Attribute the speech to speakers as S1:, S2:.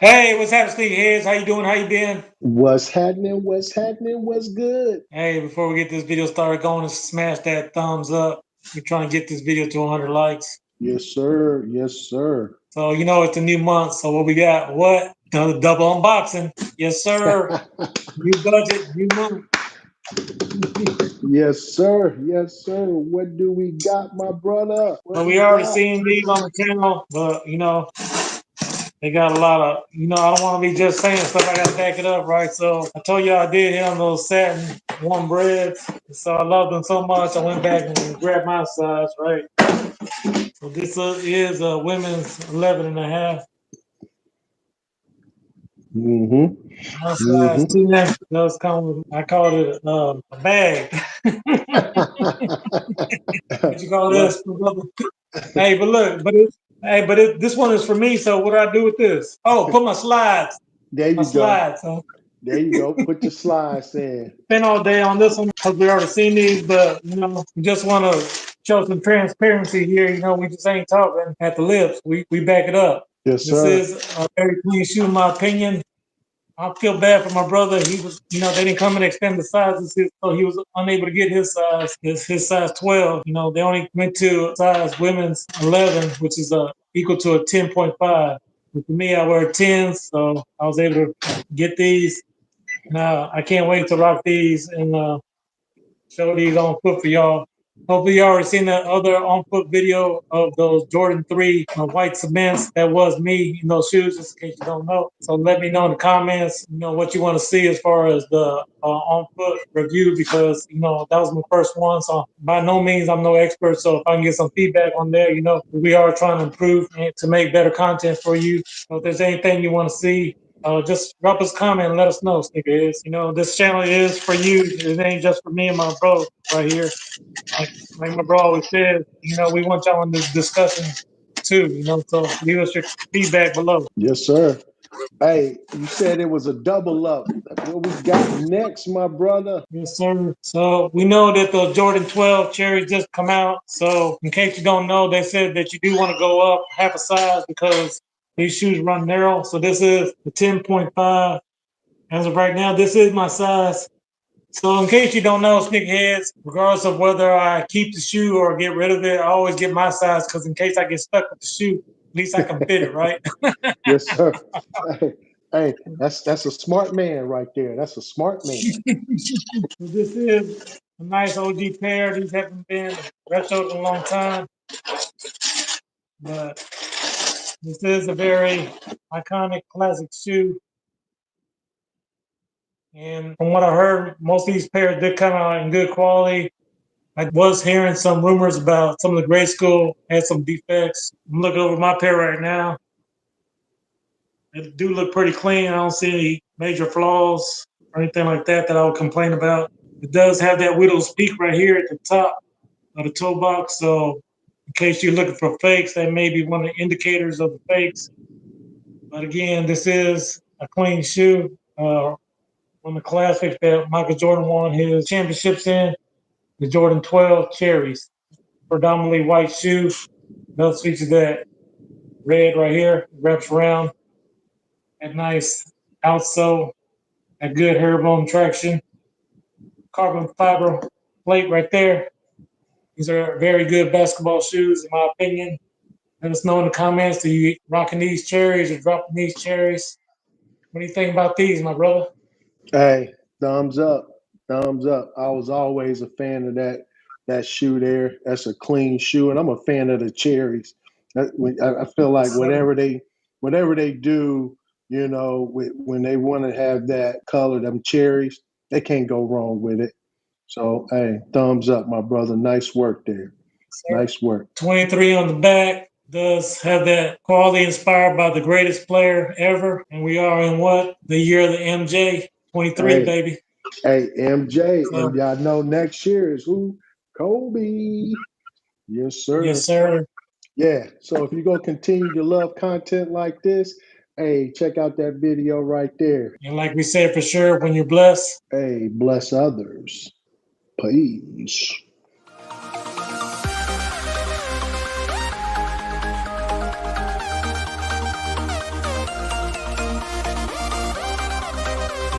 S1: Hey, what's happening, Steve Heads? How you doing? How you been?
S2: What's happening? What's happening? What's good?
S1: Hey, before we get this video started, go on and smash that thumbs up. We're trying to get this video to 100 likes.
S2: Yes, sir. Yes, sir.
S1: So you know it's a new month. So what we got? What? Another double unboxing. Yes, sir. New budget, new month.
S2: Yes, sir. Yes, sir. What do we got, my brother?
S1: So
S2: What
S1: we
S2: we
S1: already
S2: got?
S1: seen these on the channel, but they got a lot of, I don't want to be just saying stuff. I got to back it up, right? So I told you I did hit on those Satin Breads. So I loved them so much, I went back and grabbed my size, right? So this is a women's 11 and a half.
S2: Mm-hmm.
S1: My size
S2: Mm-hmm.
S1: 2 does come with, I call it a bag. What you call
S2: Well,
S1: this? Hey, but look, this one is for me. So what do I do with this? Oh, put my slides.
S2: there
S1: My
S2: you go.
S1: slides. Huh?
S2: There you go. Put your slides in.
S1: Spent all day on this one because we already seen these, but we just want to show some transparency here. We just ain't talking at the lips. We back it up.
S2: Yes,
S1: This
S2: sir.
S1: is a very clean shoe, in my opinion. I feel bad for my brother. He was, they didn't come and extend the sizes, so he was unable to get his size, his size 12. They only went to size women's 11, which is equal to a 10.5. But for me, I wear 10s, so I was able to get these. Now I can't wait to rock these and show these on foot for y'all. Hopefully you already seen that other on foot video of those Jordan 3 white cements. That was me in those shoes, just in case you don't know. So let me know in the comments, what you want to see as far as the on foot review, because, that was my first one. So by no means I'm no expert. So if I can get some feedback on there, we are trying to improve and to make better content for you. So if there's anything you want to see, just drop us a comment and let us know, sneakerheads. This channel is for you. It ain't just for me and my bro right here. Like my bro always says, we want y'all in this discussion too, so leave us your feedback below.
S2: Yes, sir. Hey, you said it was a double up. What we got next, my brother?
S1: Yes, sir. So we know that the Jordan 12 cherries just come out. So in case you don't know, they said that you do want to go up half a size because these shoes run narrow. So this is the 10.5. As of right now, this is my size. So in case you don't know, sneakerheads, regardless of whether I keep the shoe or get rid of it, I always get my size because in case I get stuck with the shoe, at least I can fit it, right?
S2: Yes, sir. Hey, hey, that's a smart man right there. That's a smart man.
S1: So this is a nice OG pair. These haven't been retroed in a long time, but this is a very iconic classic shoe. And from what I heard, most of these pairs did come out in good quality. I was hearing some rumors about some of the grade school had some defects. I'm looking over my pair right now. They do look pretty clean. I don't see any major flaws or anything like that I would complain about. It does have that widow's peak right here at the top of the toe box. So in case you're looking for fakes, that may be one of the indicators of the fakes. But again, this is a clean shoe. One of the classics that Michael Jordan won his championships in, the Jordan 12 Cherries. Predominantly white shoe. Does feature that red right here, wraps around. That nice outsole, that good herringbone traction. Carbon fiber plate right there. These are very good basketball shoes, in my opinion. Let us know in the comments, do you rocking these cherries or dropping these cherries? What do you think about these, my brother?
S2: Hey, thumbs up. Thumbs up. I was always a fan of that shoe there. That's a clean shoe, and I'm a fan of the cherries. I feel like
S1: So,
S2: whatever they do, when they want to have that color, them cherries, they can't go wrong with it. So, hey, thumbs up, my brother. Nice work there.
S1: sir.
S2: Nice work.
S1: 23 on the back does have that quality inspired by the greatest player ever. And we are in what? The year of the MJ. 23,
S2: Hey,
S1: baby.
S2: hey, MJ,
S1: So,
S2: and y'all know next year is who? Kobe. Yes,
S1: yes,
S2: sir.
S1: sir.
S2: Yeah. So if you go continue to love content like this, hey, check out that video right there.
S1: And like we said, for sure, when you're blessed,
S2: Hey, bless others. Peace.